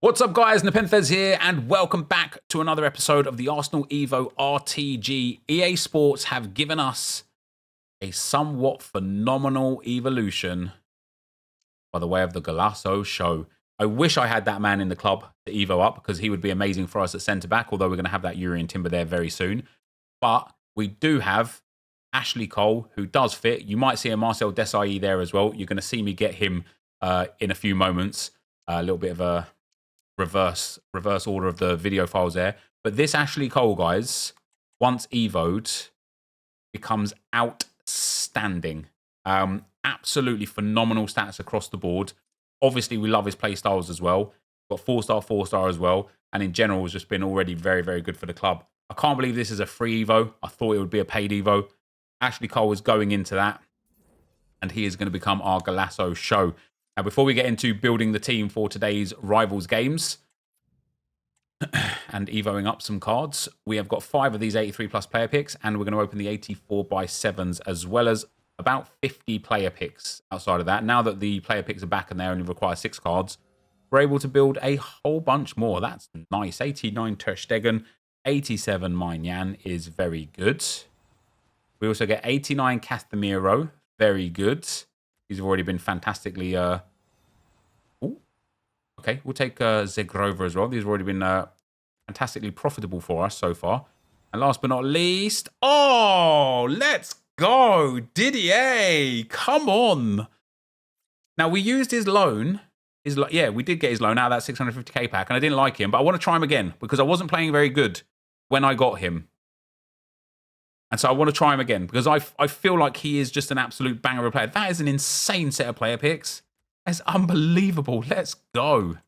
What's up, guys? NepentheZ here, and welcome back to another episode of the Arsenal Evo RTG. EA Sports have given us a somewhat phenomenal evolution by the way of the Golazo show. I wish I had that man in the club to Evo up, because he would be amazing for us at centre-back, although we're going to have that Urian Timber there very soon. But we do have Ashley Cole, who does fit. You might see a Marcel Desailly there as well. You're going to see me get him in a few moments. A little bit of a reverse order of the video files there. But this Ashley Cole, guys, once evoed, becomes outstanding. Absolutely phenomenal stats across the board. Obviously, we love his play styles as well. Got 4-star, 4-star as well. And in general, has just been already very, very good for the club. I can't believe this is a free Evo. I thought it would be a paid Evo. Ashley Cole is going into that. And he is going to become our Golazo show. Now, before we get into building the team for today's Rivals games and evoing up some cards, we have got 5 of these 83 plus player picks, and we're going to open the 84x7s, as well as about 50 player picks outside of that. Now that the player picks are back and they only require 6 cards, we're able to build a whole bunch more. That's nice. 89 Ter Stegen, 87 Maignan is very good. We also get 89 Casemiro, very good. These have already been fantastically... Okay, we'll take Zegrova as well. These have already been fantastically profitable for us so far. And last but not least... Oh, let's go! Didier! Come on! Now, we used his loan. Yeah, we did get his loan out of that 650k pack, and I didn't like him. But I want to try him again, because I wasn't playing very good when I got him. And so I want to try him again, because I feel like he is just an absolute banger of a player. That is an insane set of player picks. That's unbelievable. Let's go.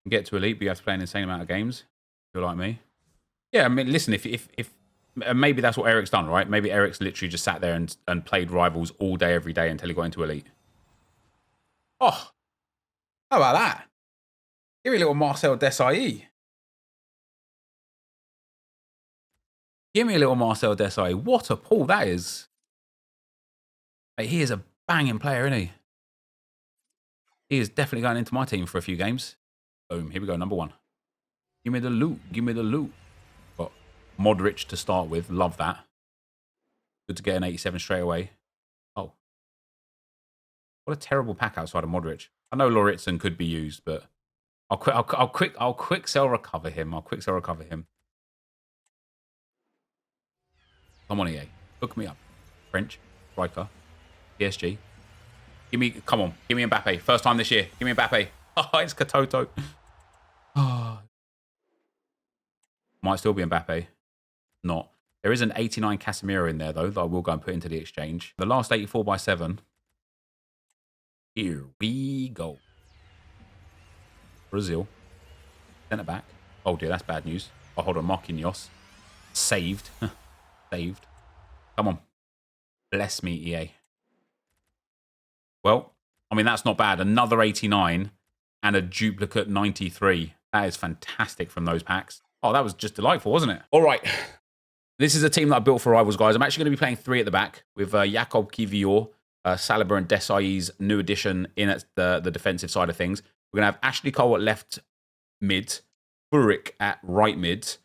Get to Elite, but you have to play an insane amount of games. If you're like me. Yeah, I mean, listen, if maybe that's what Eric's done, right? Maybe Eric's literally just sat there and played Rivals all day, every day until he got into Elite. Oh, how about that? Give me a little Marcel Desailly. Give me a little Marcel Desailly. What a pull that is. Hey, he is a banging player, isn't he? He is definitely going into my team for a few games. Boom. Here we go. Number 1. Give me the loot. Give me the loot. Got Modric to start with. Love that. Good to get an 87 straight away. Oh. What a terrible pack outside of Modric. I know Lauritsen could be used, but I'll quick sell recover him. I'll quick sell recover him. Come on, EA. Hook me up. French. Striker. PSG. Give me, come on. Give me Mbappe. First time this year. Give me Mbappe. Oh, it's Katoto. Oh. Might still be Mbappe. Not. There is an 89 Casemiro in there, though, that I will go and put into the exchange. The last 84x7. Here we go. Brazil. Centre back. Oh, dear, that's bad news. Oh, hold on. Marquinhos. Saved. Saved. Come on. Bless me, EA. Well, I mean, that's not bad. Another 89 and a duplicate 93. That is fantastic from those packs. Oh, that was just delightful, wasn't it? All right. This is a team that I built for Rivals, guys. I'm actually going to be playing 3 at the back with Jakob Kivior, Saliba and Desailly's new addition in at the defensive side of things. We're going to have Ashley Cole at left mid, Furyk at right mid,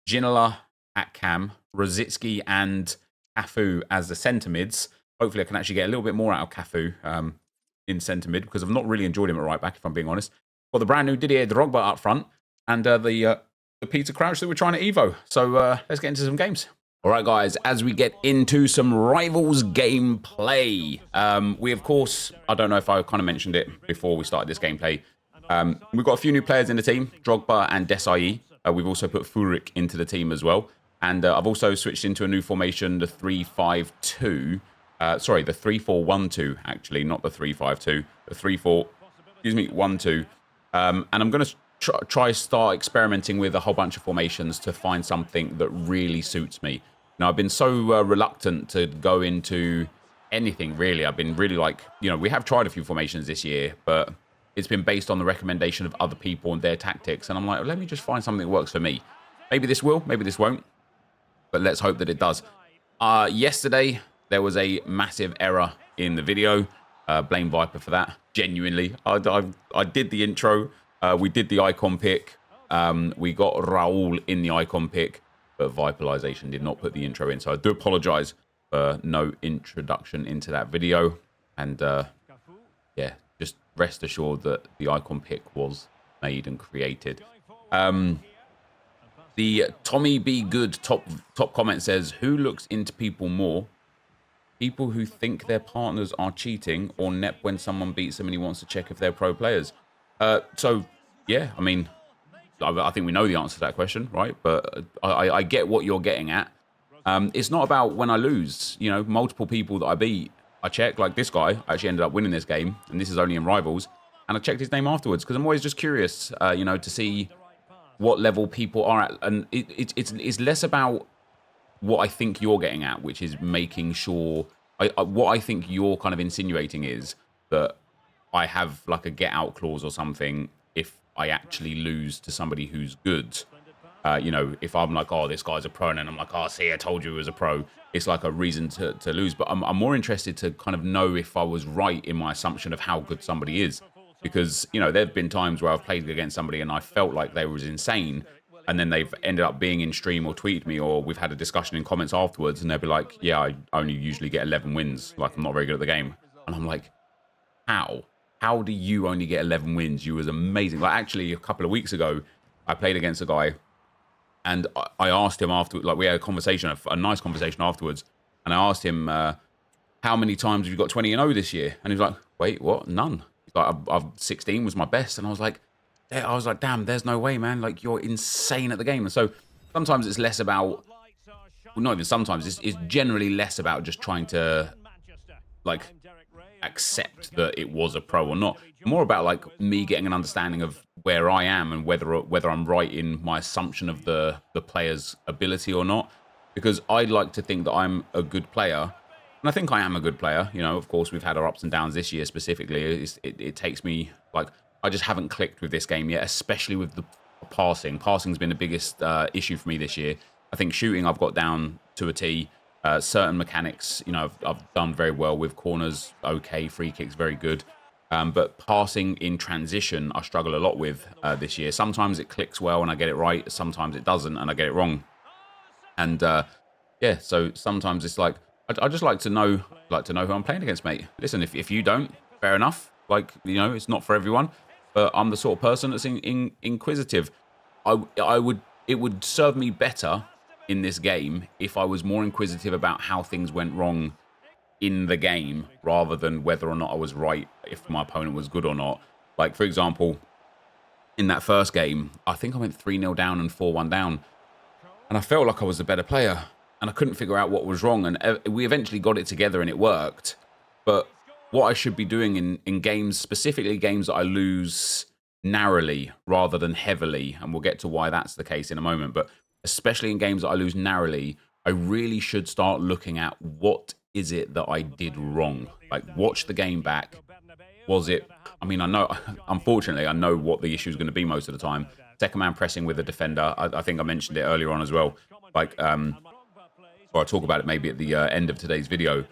Ginola at cam, Rosicki and Cafu as the centre mids. Hopefully I can actually get a little bit more out of Cafu in centre mid, because I've not really enjoyed him at right back, if I'm being honest. Got the brand new Didier Drogba up front, and the Peter Crouch that we're trying to Evo. So let's get into some games. All right, guys, as we get into some Rivals gameplay, we, of course, I don't know if I kind of mentioned it before we started this gameplay. We've got a few new players in the team, Drogba and Desailly. We've also put Furyk into the team as well. And I've also switched into a new formation, the 3-5-2. Sorry, the 3-4-1-2, actually, not the 3-5-2. The 3-4-1-2. And I'm going to try start experimenting with a whole bunch of formations to find something that really suits me. Now, I've been so reluctant to go into anything, really. I've been really like, we have tried a few formations this year, but it's been based on the recommendation of other people and their tactics. And I'm like, let me just find something that works for me. Maybe this will, maybe this won't. But let's hope that it does. Yesterday, there was a massive error in the video. Blame Viper for that. Genuinely. I did the intro. We did the icon pick. We got Raul in the icon pick, but Vipalization did not put the intro in. So I do apologize for no introduction into that video. And yeah, just rest assured that the icon pick was made and created. The Tommy Be Good top comment says, who looks into people more? People who think their partners are cheating, or Nep when someone beats them and he wants to check if they're pro players? So, yeah, I mean, I think we know the answer to that question, right? But I get what you're getting at. It's not about when I lose. You know, multiple people that I beat, I check. Like this guy, I actually ended up winning this game, and this is only in Rivals. And I checked his name afterwards because I'm always just curious, you know, to see what level people are at. And it's less about what I think you're getting at, which is making sure... what I think you're kind of insinuating is that I have like a get out clause or something if I actually lose to somebody who's good. You know, if I'm like, oh, this guy's a pro, and then I'm like, oh, see, I told you he was a pro. It's like a reason to lose. But I'm more interested to kind of know if I was right in my assumption of how good somebody is. Because, you know, there have been times where I've played against somebody and I felt like they was insane. And then they've ended up being in stream or tweeted me, or we've had a discussion in comments afterwards, and they'll be like, yeah, I only usually get 11 wins. Like, I'm not very good at the game. And I'm like, how? How do you only get 11 wins? You was amazing. Like, actually, a couple of weeks ago, I played against a guy, and I asked him after, like, we had a conversation, a nice conversation afterwards, and I asked him, how many times have you got 20-0 this year? And he was like, wait, what? None. He's like, I've 16 was my best. And I was like, damn, there's no way, man. Like, you're insane at the game. And so sometimes it's less about, well, not even sometimes, it's generally less about just trying to, like, accept that it was a pro or not. More about, like, me getting an understanding of where I am and whether I'm right in my assumption of the player's ability or not. Because I'd like to think that I'm a good player. And I think I am a good player. You know, of course, we've had our ups and downs this year specifically. It takes me, like... I just haven't clicked with this game yet, especially with the passing. Passing's been the biggest issue for me this year. I think shooting I've got down to a T. Certain mechanics, you know, I've done very well with. Corners, okay. Free kicks, very good. But passing in transition, I struggle a lot with this year. Sometimes it clicks well and I get it right. Sometimes it doesn't and I get it wrong. And yeah, so sometimes it's like, I just like to know who I'm playing against, mate. Listen, if you don't, fair enough. Like, you know, it's not for everyone. But I'm the sort of person that's inquisitive. It would serve me better in this game if I was more inquisitive about how things went wrong in the game rather than whether or not I was right if my opponent was good or not. Like, for example, in that first game, I think I went 3-0 down and 4-1 down. And I felt like I was the better player. And I couldn't figure out what was wrong. And we eventually got it together and it worked. But... what I should be doing in games, specifically games that I lose narrowly rather than heavily, and we'll get to why that's the case in a moment, but especially in games that I lose narrowly, I really should start looking at what is it that I did wrong. Like, watch the game back. Was it... I mean, I know, unfortunately, I know what the issue is going to be most of the time. Second man pressing with a defender. I think I mentioned it earlier on as well. Like, or I'll talk about it maybe at the end of today's video.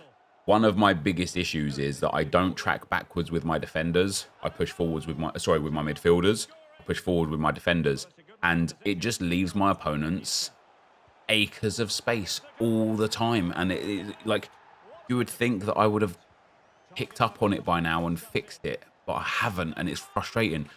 One of my biggest issues is that I don't track backwards with my defenders. I push forwards with my midfielders. I push forward with my defenders. And it just leaves my opponents acres of space all the time. And like, you would think that I would have picked up on it by now and fixed it, but I haven't, and it's frustrating.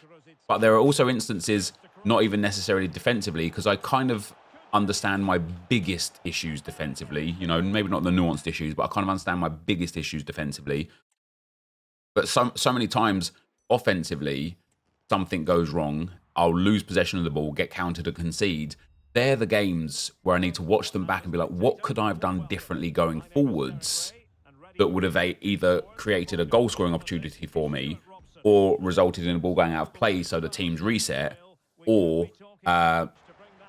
But there are also instances, not even necessarily defensively, because I kind of understand my biggest issues defensively, you know, maybe not the nuanced issues, but I kind of understand my biggest issues defensively. But so many times offensively, something goes wrong. I'll lose possession of the ball, get countered and concede. They're the games where I need to watch them back and be like, what could I have done differently going forwards that would have either created a goal scoring opportunity for me or resulted in a ball going out of play so the team's reset, or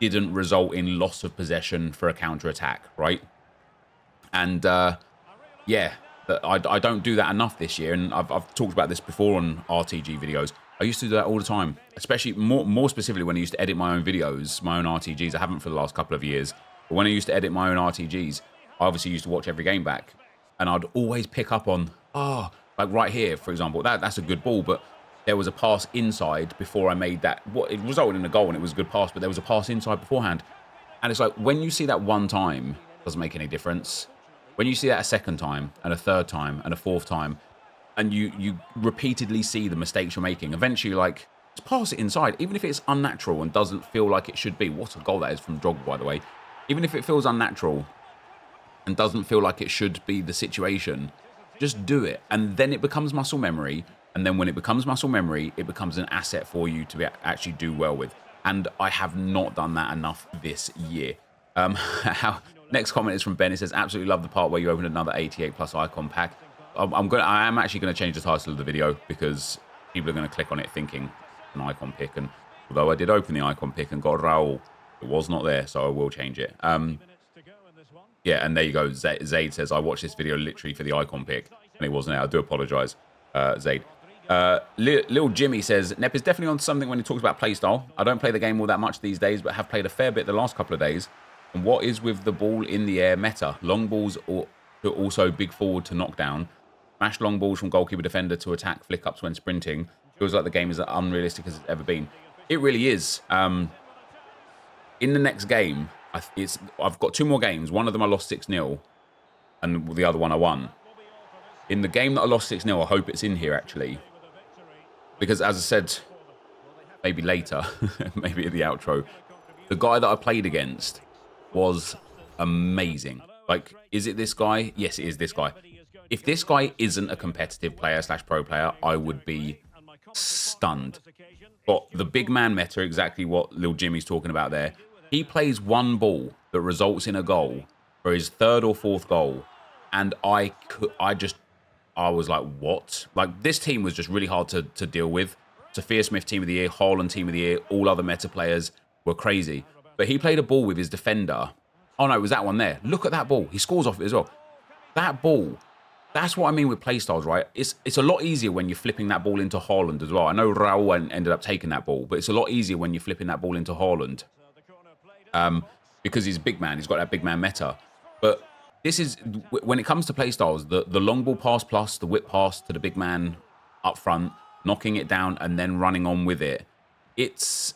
didn't result in loss of possession for a counter-attack, right? And yeah, I don't do that enough this year, and I've talked about this before on RTG videos. I used to do that all the time, especially more specifically when I used to edit my own videos, my own RTGs. I haven't for the last couple of years, but when I used to edit my own RTGs, I obviously used to watch every game back, and I'd always pick up on, like right here, for example, that's a good ball, but there was a pass inside before I made that. What it resulted in a goal and it was a good pass, but there was a pass inside beforehand. And it's like when you see that one time, it doesn't make any difference. When you see that a second time and a third time and a fourth time, and you repeatedly see the mistakes you're making, eventually like just pass it inside, even if it's unnatural and doesn't feel like it should be. What a goal that is from Drogba, by the way. Even if it feels unnatural and doesn't feel like it should be the situation, just do it. And then it becomes muscle memory. And then when it becomes muscle memory, it becomes an asset for you to actually do well with. And I have not done that enough this year. Next comment is from Ben. It says, absolutely love the part where you open another 88 plus icon pack. I am actually going to change the title of the video because people are going to click on it thinking an icon pick. And although I did open the icon pick and got Raul, it was not there, so I will change it. Yeah, and there you go. Zaid says, I watched this video literally for the icon pick, and it wasn't there. I do apologize, Zaid. Little Jimmy says, Nep is definitely on something when he talks about playstyle. I don't play the game all that much these days, but have played a fair bit the last couple of days. And what is with the ball in the air meta? Long balls or also big forward to knock down. Smash long balls from goalkeeper defender to attack flick ups when sprinting. Feels like the game is as unrealistic as it's ever been. It really is. In the next game, I've got 2 more games. One of them I lost 6-0 and the other one I won. In the game that I lost 6-0, I hope it's in here actually. Because as I said, maybe later, maybe at the outro, the guy that I played against was amazing. Like, is it this guy? Yes, it is this guy. If this guy isn't a competitive player / pro player, I would be stunned. But the big man meta, exactly what Lil Jimmy's talking about there. He plays one ball that results in a goal for his 3rd or 4th goal. And I was like, what? Like, this team was just really hard to deal with. Sophia Smith team of the year, Haaland team of the year, all other meta players were crazy. But he played a ball with his defender. Oh no, it was that one there. Look at that ball. He scores off it as well. That ball, that's what I mean with playstyles, right? It's a lot easier when you're flipping that ball into Haaland as well. I know Raul ended up taking that ball, but it's a lot easier when you're flipping that ball into Haaland. Because he's a big man. He's got that big man meta. But this is, when it comes to playstyles, the long ball pass plus the whip pass to the big man up front, knocking it down and then running on with it. It's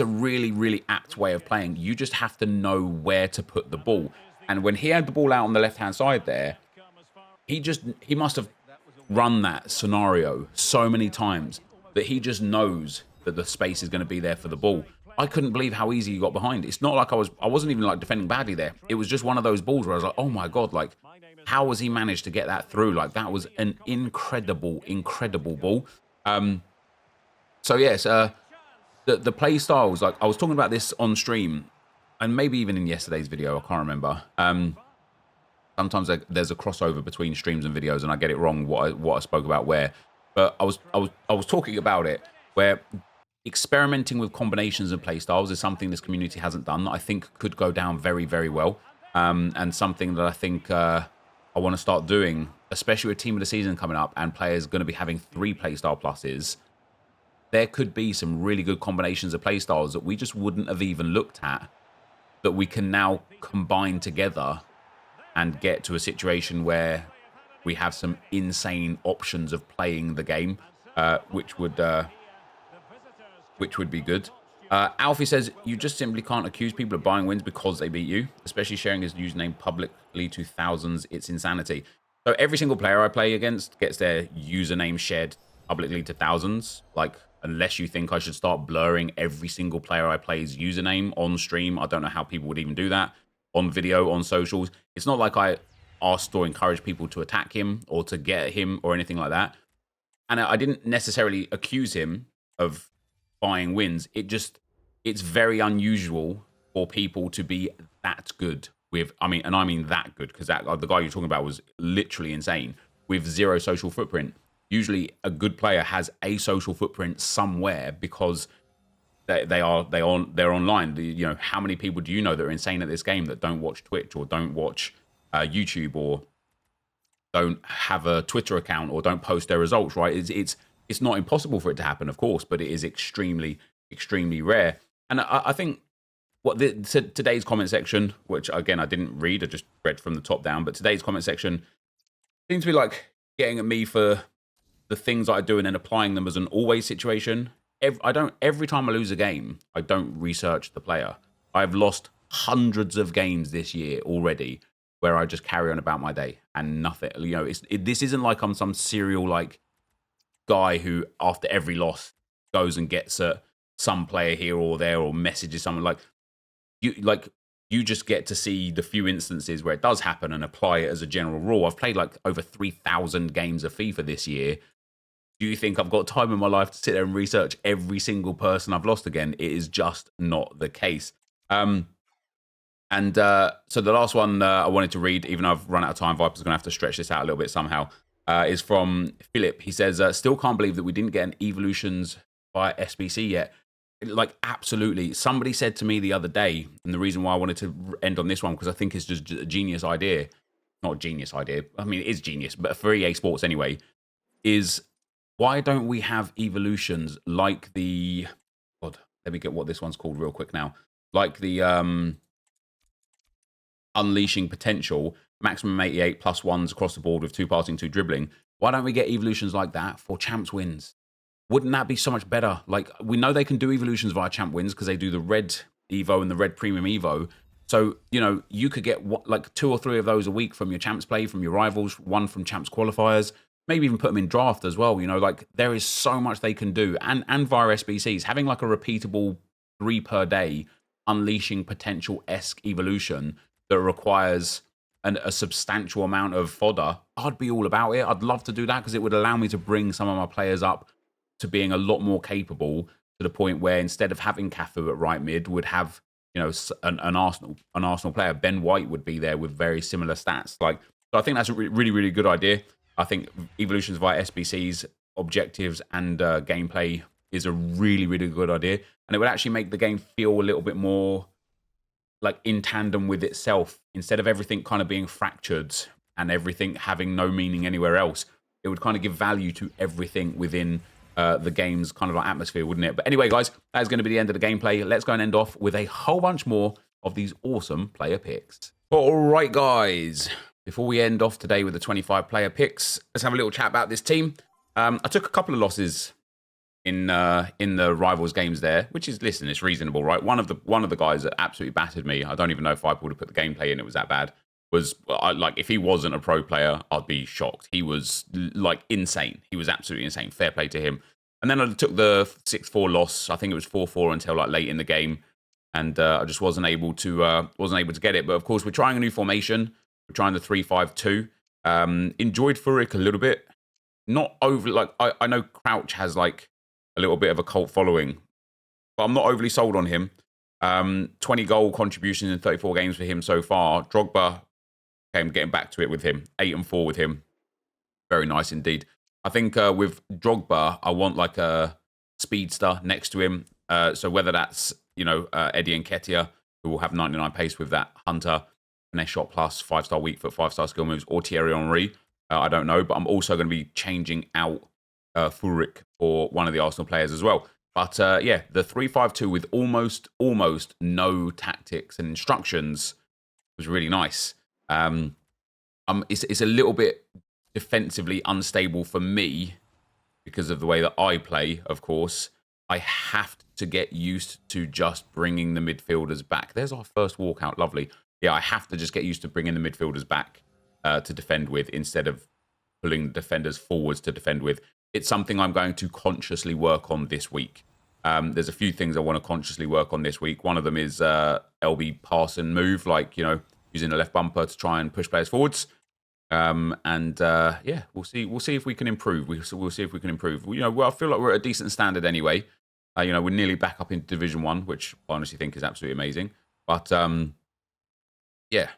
a really, really apt way of playing. You just have to know where to put the ball. And when he had the ball out on the left-hand side there, he must have run that scenario so many times that he just knows that the space is going to be there for the ball. I couldn't believe how easy he got behind. It's not like I wasn't even like defending badly there. It was just one of those balls where I was like, oh my God, like, how has he managed to get that through? Like, that was an incredible, incredible ball. So yes, the play styles, like I was talking about this on stream and maybe even in yesterday's video, I can't remember. Sometimes there's a crossover between streams and videos and I get it wrong what I spoke about where, but I was talking about it where experimenting with combinations and play styles is something this community hasn't done that I think could go down very, very well. And something that I think I want to start doing, especially with Team of the Season coming up and players going to be having 3 playstyle pluses. There could be some really good combinations of playstyles that we just wouldn't have even looked at that we can now combine together and get to a situation where we have some insane options of playing the game, which would be good. Alfie says, you just simply can't accuse people of buying wins because they beat you, especially sharing his username publicly to thousands. It's insanity. So every single player I play against gets their username shared publicly to thousands. Like, unless you think I should start blurring every single player I play's username on stream, I don't know how people would even do that. On video, on socials. It's not like I asked or encouraged people to attack him or to get him or anything like that. And I didn't necessarily accuse him of buying wins. It's very unusual for people to be that good with, I mean that good, because the guy you're talking about was literally insane with 0 social footprint. Usually a good player has a social footprint somewhere because they're online. You know, how many people do you know that are insane at this game that don't watch Twitch or don't watch YouTube or don't have a Twitter account or don't post their results, right? It's not impossible for it to happen, of course, but it is extremely, extremely rare. And I think what today's comment section, which again I didn't read, I just read from the top down, but today's comment section seems to be like getting at me for the things that I do and then applying them as an always situation. Every time I lose a game, I don't research the player. I've lost hundreds of games this year already where I just carry on about my day and nothing. You know, this isn't like I'm some serial like guy who after every loss goes and gets some player here or there or messages someone you just get to see the few instances where it does happen and apply it as a general rule. I've played like over 3,000 games of FIFA this year. Do you think I've got time in my life to sit there and research every single person I've lost again? It is just not the case. So the last one I wanted to read, even though I've run out of time, Viper's going to have to stretch this out a little bit somehow, is from Philip. He says, still can't believe that we didn't get an Evolutions via SBC yet. Like, absolutely. Somebody said to me the other day, and the reason why I wanted to end on this one, because I think it's just a genius idea. Not a genius idea. I mean, it is genius, but for EA Sports anyway, is why don't we have evolutions like the... God, let me get what this one's called real quick now. Like the Unleashing Potential, maximum 88 plus ones across the board with 2 passing, 2 dribbling. Why don't we get evolutions like that for champs wins? Wouldn't that be so much better? Like, we know they can do evolutions via champ wins because they do the red Evo and the red premium Evo. So, you know, you could get like 2 or 3 of those a week from your champs play, from your rivals, 1 from champs qualifiers, maybe even put them in draft as well. You know, like, there is so much they can do. And via SBCs, having like a repeatable 3 per day Unleashing Potential-esque evolution that requires a substantial amount of fodder, I'd be all about it. I'd love to do that because it would allow me to bring some of my players up to being a lot more capable, to the point where instead of having Cafu at right mid, would have, you know, an Arsenal player. Ben White would be there with very similar stats. Like, so I think that's a really, really good idea. I think evolutions via SBCs, objectives, and gameplay is a really, really good idea, and it would actually make the game feel a little bit more like in tandem with itself, instead of everything kind of being fractured and everything having no meaning anywhere else. It would kind of give value to everything within the game's kind of like atmosphere, wouldn't it? But anyway, guys, that is going to be the end of the gameplay. Let's go and end off with a whole bunch more of these awesome player picks. All right, guys, before we end off today with the 25 player picks, let's have a little chat about this team. I took a couple of losses in the rivals games there, which is, listen, it's reasonable, right? One of the guys that absolutely battered me, I don't even know if I would have put the gameplay in, it was that bad, was like, if he wasn't a pro player, I'd be shocked. He was like insane. He was absolutely insane. Fair play to him. And then I took the 6-4 loss. I think it was 4-4 until like late in the game, and I just wasn't able to get it. But of course, we're trying a new formation. We're trying the 3-5-2. Enjoyed Furyk a little bit. Not over, like, I know Crouch has like a little bit of a cult following, but I'm not overly sold on him. 20 goal contributions in 34 games for him so far. Drogba, getting back to it with him. 8-4 with him. Very nice indeed. I think with Drogba, I want like a speedster next to him. So whether that's, you know, Eddie Nketiah, who will have 99 pace with that Hunter, finesse shot plus, 5-star weak foot, 5-star skill moves, or Thierry Henry. I don't know, but I'm also going to be changing out Furyk for one of the Arsenal players as well. But yeah, the 3-5-2 with almost no tactics and instructions was really nice. It's a little bit defensively unstable for me because of the way that I play, of course. I have to get used to just bringing the midfielders back. There's our first walkout, lovely. Yeah, I have to just get used to bringing the midfielders back to defend with instead of pulling the defenders forwards to defend with. It's something I'm going to consciously work on this week. There's a few things I want to consciously work on this week. One of them is LB pass and move, like, you know, using the left bumper to try and push players forwards. Yeah, we'll see if we can improve. We'll see if we can improve. You know, well, I feel like we're at a decent standard anyway. You know, we're nearly back up into Division 1, which I honestly think is absolutely amazing. But yeah,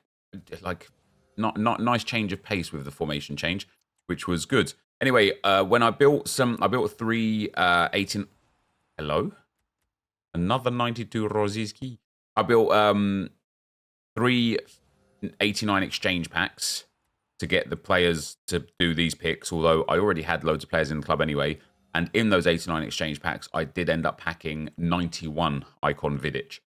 like not nice change of pace with the formation change, which was good. Anyway, when I built 3 18. Hello, another 92 Roziski. I built 3 89 exchange packs to get the players to do these picks, although I already had loads of players in the club anyway. And in those 89 exchange packs, I did end up packing 91 Icon Vidic.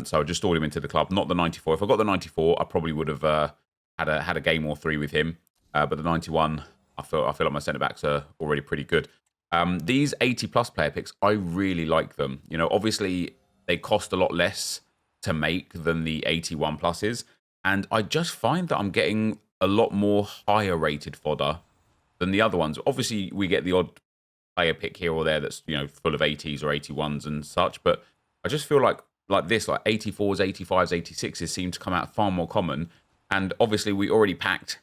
So I just stored him into the club, not the 94. If I got the 94, I probably would have had a game or 3 with him. But the 91, I feel like my centre backs are already pretty good. These 80+ player picks, I really like them. You know, obviously they cost a lot less to make than the 81 pluses, and I just find that I'm getting a lot more higher rated fodder than the other ones. Obviously, we get the odd player pick here or there that's, you know, full of 80s or 81s and such, but I just feel like this, like 84s, 85s, 86s seem to come out far more common. And obviously, we already packed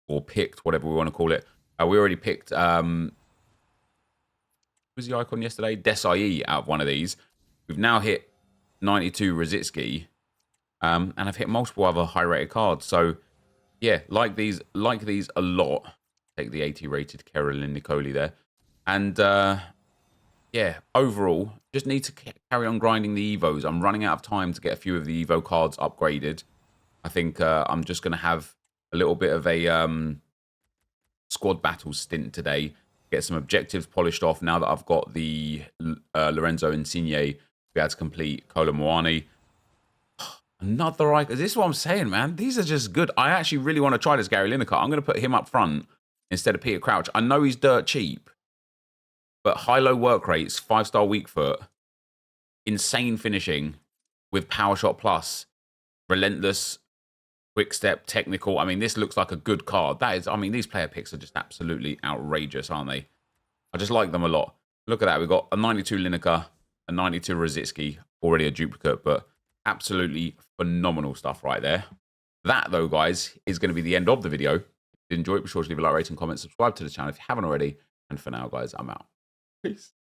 or picked, whatever we want to call it. We already picked, who was the icon yesterday? Desai out of one of these. We've now hit 92 Rosicki, and I've hit multiple other high-rated cards. So, yeah, like these a lot. Take the 80 rated Carolyn Nicoli there. And, yeah, overall, just need to carry on grinding the Evos. I'm running out of time to get a few of the Evo cards upgraded. I think I'm just going to have a little bit of a squad battle stint today. Get some objectives polished off now that I've got the Lorenzo Insigne to be able to complete Kolo Muani. Another icon. This is what I'm saying, man. These are just good. I actually really want to try this Gary Lineker. I'm going to put him up front instead of Peter Crouch. I know he's dirt cheap, but high-low work rates, 5-star weak foot, insane finishing with power shot plus, relentless, quick step, technical. I mean, this looks like a good card. That is, I mean, these player picks are just absolutely outrageous, aren't they? I just like them a lot. Look at that. We've got a 92 Lineker, a 92 Rosicki, already a duplicate, but absolutely phenomenal stuff right there. That, though, guys, is going to be the end of the video. If you enjoyed it, be sure to leave a like, rate, and comment, subscribe to the channel if you haven't already. And for now, guys, I'm out. Peace.